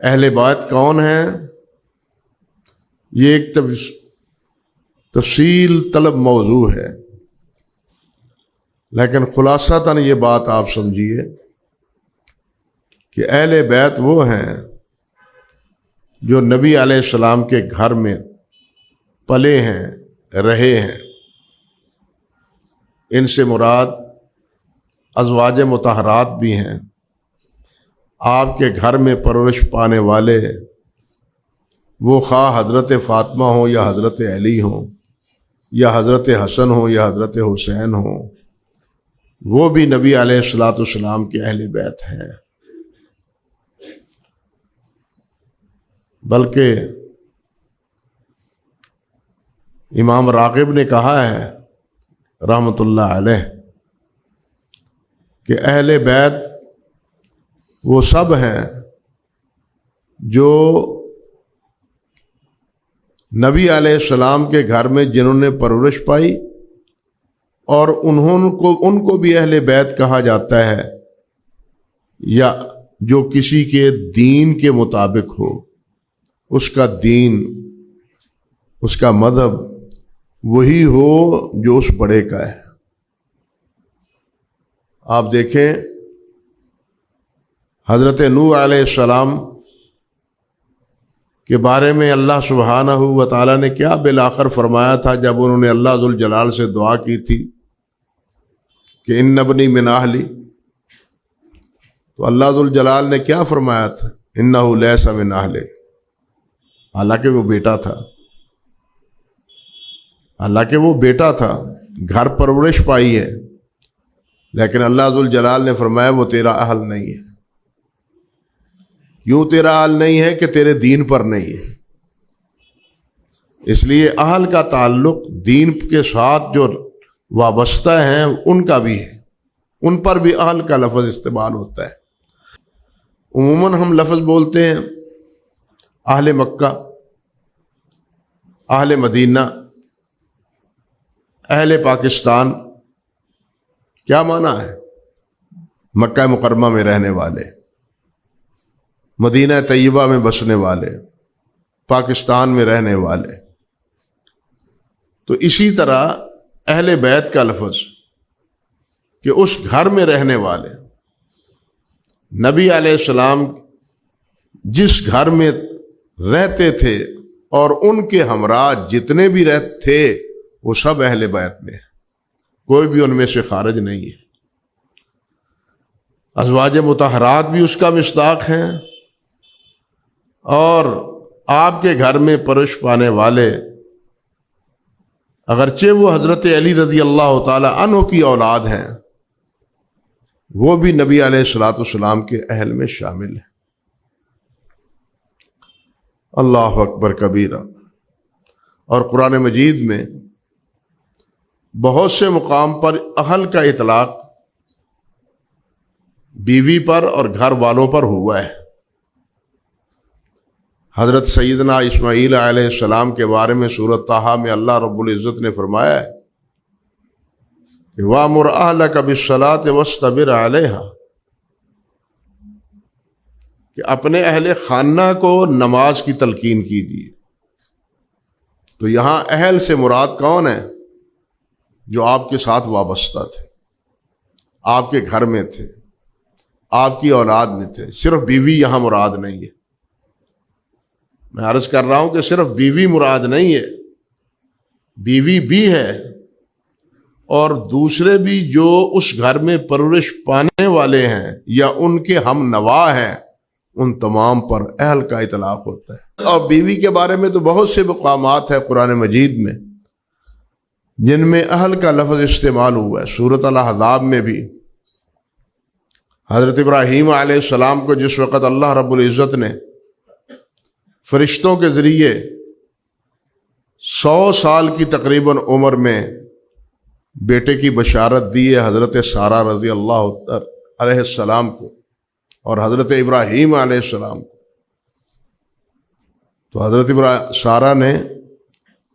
اہل بیت کون ہیں؟ یہ ایک تفصیل طلب موضوع ہے، لیکن خلاصتاً یہ بات آپ سمجھیے کہ اہل بیت وہ ہیں جو نبی علیہ السلام کے گھر میں پلے ہیں، رہے ہیں۔ ان سے مراد ازواج مطہرات بھی ہیں، آپ کے گھر میں پرورش پانے والے، وہ خواہ حضرت فاطمہ ہوں یا حضرت علی ہوں یا حضرت حسن ہوں یا حضرت حسین ہوں، وہ بھی نبی علیہ الصلوۃ والسلام کے اہل بیت ہیں۔ بلکہ امام راغب نے کہا ہے رحمۃ اللہ علیہ کہ اہل بیت وہ سب ہیں جو نبی علیہ السلام کے گھر میں جنہوں نے پرورش پائی، اور ان کو بھی اہل بیت کہا جاتا ہے، یا جو کسی کے دین کے مطابق ہو، اس کا دین، اس کا مذہب وہی ہو جو اس بڑے کا ہے۔ آپ دیکھیں حضرت نوح علیہ السلام کے بارے میں اللہ سبحانہ و تعالیٰ نے کیا بالآخر فرمایا تھا جب انہوں نے اللہ ذوالجلال سے دعا کی تھی کہ ان ابنی من اہلی؟ تو اللہ ذوالجلال نے کیا فرمایا تھا؟ انہ لیس من اہلک، حالانکہ وہ بیٹا تھا، حالانکہ وہ بیٹا تھا، گھر پرورش پائی ہے، لیکن اللہ ذوالجلال نے فرمایا وہ تیرا اہل نہیں ہے۔ کیوں تیرا اہل نہیں ہے؟ کہ تیرے دین پر نہیں ہے۔ اس لیے اہل کا تعلق دین کے ساتھ جو وابستہ ہیں ان کا بھی ہے، ان پر بھی اہل کا لفظ استعمال ہوتا ہے۔ عموماً ہم لفظ بولتے ہیں اہل مکہ، اہل مدینہ، اہل پاکستان، کیا معنی ہے؟ مکہ مکرمہ میں رہنے والے، مدینہ طیبہ میں بسنے والے، پاکستان میں رہنے والے۔ تو اسی طرح اہل بیت کا لفظ کہ اس گھر میں رہنے والے، نبی علیہ السلام جس گھر میں رہتے تھے اور ان کے ہمراہ جتنے بھی رہتے تھے وہ سب اہل بیت میں ہیں، کوئی بھی ان میں سے خارج نہیں ہے۔ ازواج مطہرات بھی اس کا مصداق ہیں، اور آپ کے گھر میں پرورش پانے والے، اگرچہ وہ حضرت علی رضی اللہ تعالی عنہ کی اولاد ہیں، وہ بھی نبی علیہ الصلوۃ والسلام کے اہل میں شامل ہیں۔ اللہ اکبر کبیرہ۔ اور قرآن مجید میں بہت سے مقام پر اہل کا اطلاق بیوی پر اور گھر والوں پر ہوا ہے۔ حضرت سیدنا اسماعیل علیہ السلام کے بارے میں سورۃ طٰہٰ میں اللہ رب العزت نے فرمایا ہے کہ وَأْمُرْ أَهْلَكَ بِالصَّلَاةِ وَاصْطَبِرْ عَلَيْهَا، کہ اپنے اہل خانہ کو نماز کی تلقین کیجیے۔ تو یہاں اہل سے مراد کون ہے؟ جو آپ کے ساتھ وابستہ تھے، آپ کے گھر میں تھے، آپ کی اولاد میں تھے۔ صرف بیوی یہاں مراد نہیں ہے۔ میں عرض کر رہا ہوں کہ صرف بیوی مراد نہیں ہے، بیوی بھی ہے، اور دوسرے بھی جو اس گھر میں پرورش پانے والے ہیں یا ان کے ہم نوا ہیں، ان تمام پر اہل کا اطلاق ہوتا ہے۔ اور بیوی کے بارے میں تو بہت سے مقامات ہیں قرآن مجید میں جن میں اہل کا لفظ استعمال ہوا ہے۔ سورۃ الاحزاب میں بھی حضرت ابراہیم علیہ السلام کو جس وقت اللہ رب العزت نے فرشتوں کے ذریعے 100 سال کی تقریباً عمر میں بیٹے کی بشارت دی ہے حضرت سارہ رضی اللہ علیہ السلام کو اور حضرت ابراہیم علیہ السلام کو، تو حضرت سارہ نے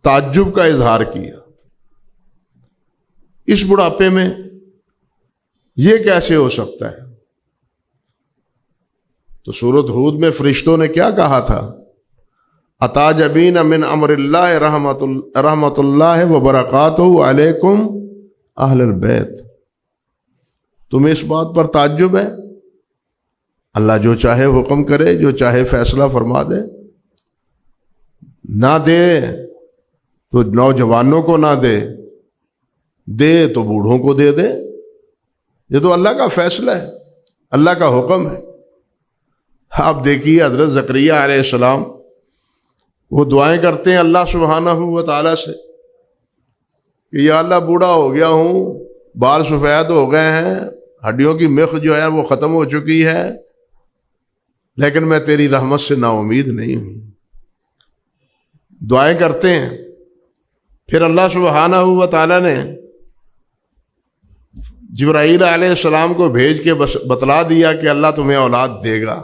تعجب کا اظہار کیا، اس بڑھاپے میں یہ کیسے ہو سکتا ہے؟ تو سورۃ ہود میں فرشتوں نے کیا کہا تھا؟ اتعجبین من امر اللہ رحمت اللہ وبرکاتہ علیکم اہل البیت، تمہیں اس بات پر تعجب ہے؟ اللہ جو چاہے حکم کرے، جو چاہے فیصلہ فرما دے، نہ دے تو نوجوانوں کو نہ دے، دے تو بوڑھوں کو دے دے۔ یہ تو اللہ کا فیصلہ ہے، اللہ کا حکم ہے۔ آپ دیکھیے حضرت زکریا علیہ السلام وہ دعائیں کرتے ہیں اللہ سبحانہ و تعالیٰ سے کہ یا اللہ بوڑھا ہو گیا ہوں، بال سفید ہو گئے ہیں، ہڈیوں کی مخ جو ہے وہ ختم ہو چکی ہے، لیکن میں تیری رحمت سے نا امید نہیں ہوں۔ دعائیں کرتے ہیں، پھر اللہ سبحانہ و تعالیٰ نے جبرائیل علیہ السلام کو بھیج کے بتلا دیا کہ اللہ تمہیں اولاد دے گا۔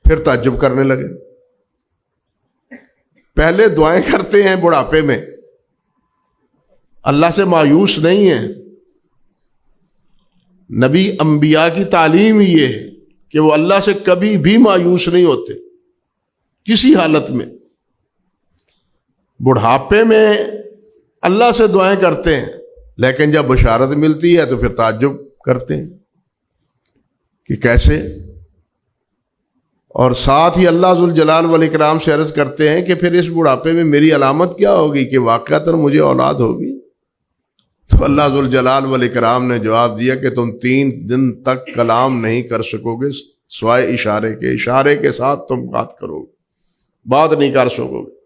پھر تعجب کرنے لگے۔ پہلے دعائیں کرتے ہیں بڑھاپے میں، اللہ سے مایوس نہیں ہیں۔ نبی انبیاء کی تعلیم یہ ہے کہ وہ اللہ سے کبھی بھی مایوس نہیں ہوتے کسی حالت میں۔ بڑھاپے میں اللہ سے دعائیں کرتے ہیں، لیکن جب بشارت ملتی ہے تو پھر تعجب کرتے ہیں کہ کیسے۔ اور ساتھ ہی اللہ ذوالجلال والاکرام سے عرض کرتے ہیں کہ پھر اس بڑھاپے میں میری علامت کیا ہوگی کہ واقعتاً مجھے اولاد ہوگی؟ تو اللہ ذوالجلال والاکرام نے جواب دیا کہ تم 3 دن تک کلام نہیں کر سکو گے سوائے اشارے کے، اشارے کے ساتھ تم بات کرو گے، بات نہیں کر سکو گے۔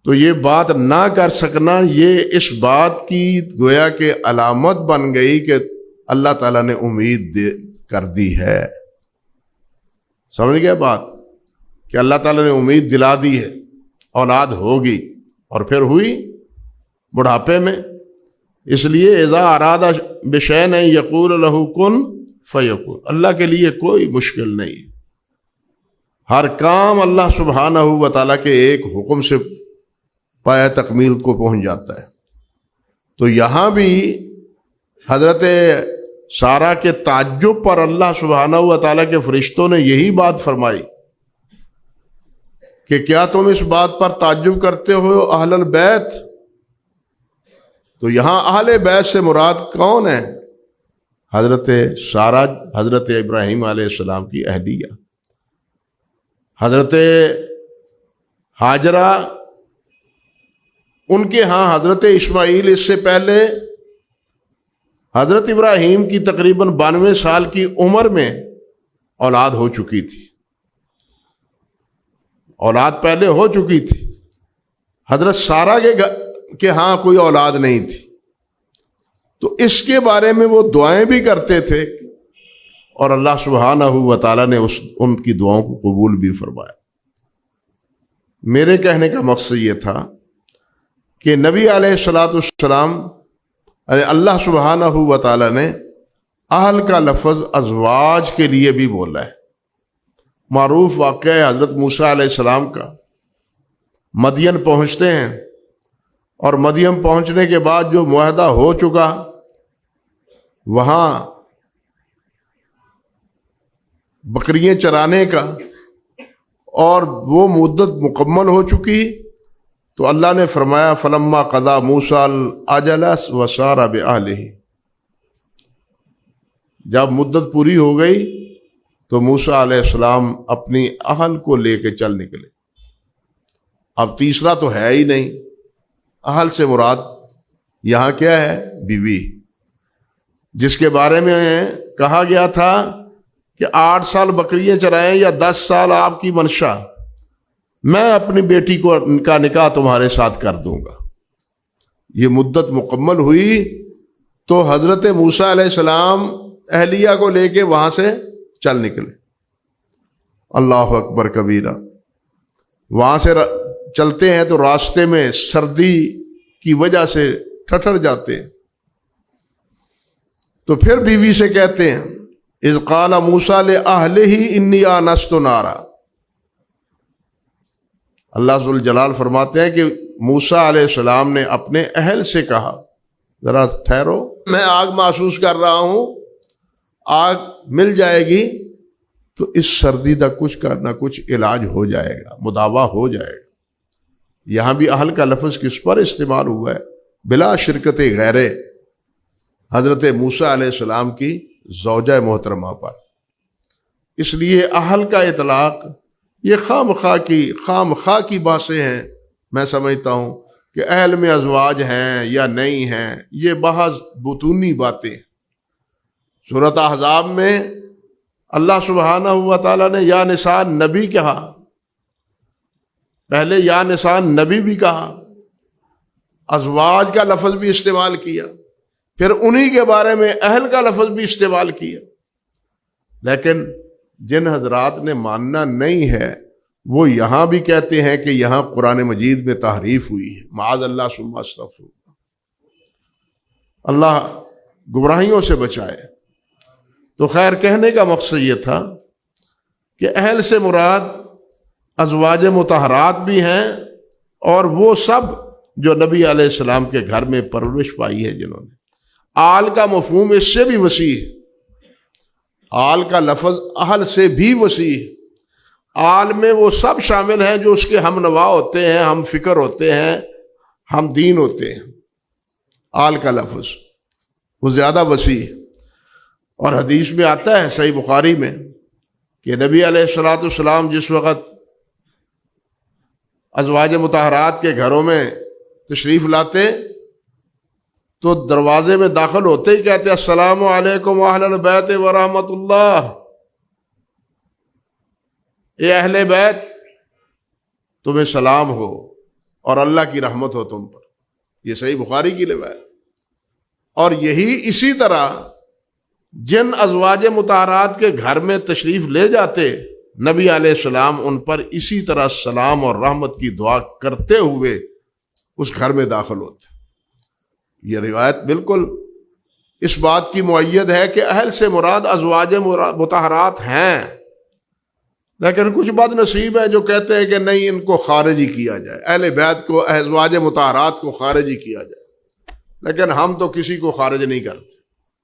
تو یہ بات نہ کر سکنا یہ اس بات کی گویا کہ علامت بن گئی کہ اللہ تعالیٰ نے امید کر دی ہے۔ سمجھ گیا بات کہ اللہ تعالیٰ نے امید دلا دی ہے، اولاد ہوگی، اور پھر ہوئی بڑھاپے میں۔ اس لیے اذا اراد بشیء یقول لہ کن فیکون، اللہ کے لیے کوئی مشکل نہیں، ہر کام اللہ سبحانہ و تعالیٰ کے ایک حکم سے پایہ تکمیل کو پہنچ جاتا ہے۔ تو یہاں بھی حضرت سارہ کے تعجب پر اللہ سبحانہ و تعالیٰ کے فرشتوں نے یہی بات فرمائی کہ کیا تم اس بات پر تعجب کرتے ہو اہل البیت؟ تو یہاں اہل بیت سے مراد کون ہے؟ حضرت سارہ، حضرت ابراہیم علیہ السلام کی اہلیہ، حضرت ہاجرہ، ان کے ہاں حضرت اسماعیل اس سے پہلے حضرت ابراہیم کی تقریباً 92 سال کی عمر میں اولاد ہو چکی تھی، اولاد پہلے ہو چکی تھی۔ حضرت سارہ کے ہاں کوئی اولاد نہیں تھی، تو اس کے بارے میں وہ دعائیں بھی کرتے تھے، اور اللہ سبحانہ و تعالیٰ نے ان کی دعاؤں کو قبول بھی فرمایا۔ میرے کہنے کا مقصد یہ تھا کہ نبی علیہ السلام اللہ سبحانہ و تعالیٰ نے اہل کا لفظ ازواج کے لیے بھی بولا ہے۔ معروف واقعہ ہے حضرت موسیٰ علیہ السلام کا، مدین پہنچتے ہیں، اور مدین پہنچنے کے بعد جو معاہدہ ہو چکا، وہاں بکریاں چرانے کا، اور وہ مدت مکمل ہو چکی، تو اللہ نے فرمایا فلما قضا موسیٰ الاجل وسار بأہلہ، جب مدت پوری ہو گئی تو موسیٰ علیہ السلام اپنی اہل کو لے کے چل نکلے۔ اب تیسرا تو ہے ہی نہیں، اہل سے مراد یہاں کیا ہے؟ بیوی، جس کے بارے میں کہا گیا تھا کہ 8 سال بکریاں چرائیں یا 10 سال آپ کی منشا، میں اپنی بیٹی کا نکاح تمہارے ساتھ کر دوں گا۔ یہ مدت مکمل ہوئی تو حضرت موسیٰ علیہ السلام اہلیہ کو لے کے وہاں سے چل نکلے۔ اللہ اکبر کبیرہ۔ وہاں سے چلتے ہیں تو راستے میں سردی کی وجہ سے ٹھٹر جاتے ہیں، تو پھر بیوی سے کہتے ہیں اذ قال موسیٰ لأہلہ انی آنست نارا۔ اللہ ذوالجلال فرماتے ہیں کہ موسیٰ علیہ السلام نے اپنے اہل سے کہا ذرا ٹھہرو، میں آگ محسوس کر رہا ہوں، آگ مل جائے گی تو اس سردی کا کچھ کا نہ کچھ علاج ہو جائے گا، مداوا ہو جائے گا۔ یہاں بھی اہل کا لفظ کس پر استعمال ہوا ہے؟ بلا شرکت غیر حضرت موسیٰ علیہ السلام کی زوجہ محترمہ پر۔ اس لیے اہل کا اطلاق یہ خام خواہ کی باتیں ہیں۔ میں سمجھتا ہوں کہ اہل میں ازواج ہیں یا نہیں ہیں، یہ بحث بطونی باتیں۔ سورۃ احزاب میں اللہ سبحانہ و تعالیٰ نے یا نساء نبی کہا، پہلے یا نساء نبی بھی کہا، ازواج کا لفظ بھی استعمال کیا، پھر انہی کے بارے میں اہل کا لفظ بھی استعمال کیا۔ لیکن جن حضرات نے ماننا نہیں ہے وہ یہاں بھی کہتے ہیں کہ یہاں قرآن مجید میں تحریف ہوئی ہے۔ معاذ اللہ ثم استغفر اللہ گمراہیوں سے بچائے۔ تو خیر، کہنے کا مقصد یہ تھا کہ اہل سے مراد ازواج مطہرات بھی ہیں، اور وہ سب جو نبی علیہ السلام کے گھر میں پرورش پائی ہے جنہوں نے۔ آل کا مفہوم اس سے بھی وسیع ہے، آل کا لفظ اہل سے بھی وسیع ہے۔ آل میں وہ سب شامل ہیں جو اس کے ہم نوا ہوتے ہیں، ہم فکر ہوتے ہیں، ہم دین ہوتے ہیں۔ آل کا لفظ وہ زیادہ وسیع ہے، اور حدیث میں آتا ہے صحیح بخاری میں کہ نبی علیہ الصلوۃ والسلام جس وقت ازواج مطہرات کے گھروں میں تشریف لاتے تو دروازے میں داخل ہوتے ہی کہتے السلام علیکم اہل البیت ورحمۃ اللہ، اے اہل بیت تمہیں سلام ہو اور اللہ کی رحمت ہو تم پر۔ یہ صحیح بخاری کی روایت۔ اور یہی اسی طرح جن ازواج مطہرات کے گھر میں تشریف لے جاتے نبی علیہ السلام ان پر اسی طرح سلام اور رحمت کی دعا کرتے ہوئے اس گھر میں داخل ہوتے۔ یہ روایت بالکل اس بات کی مؤید ہے کہ اہل سے مراد ازواج مطہرات ہیں، لیکن کچھ بد نصیب ہیں جو کہتے ہیں کہ نہیں، ان کو خارج ہی کیا جائے، اہل بیت کو، ازواج مطہرات کو خارج ہی کیا جائے۔ لیکن ہم تو کسی کو خارج نہیں کرتے۔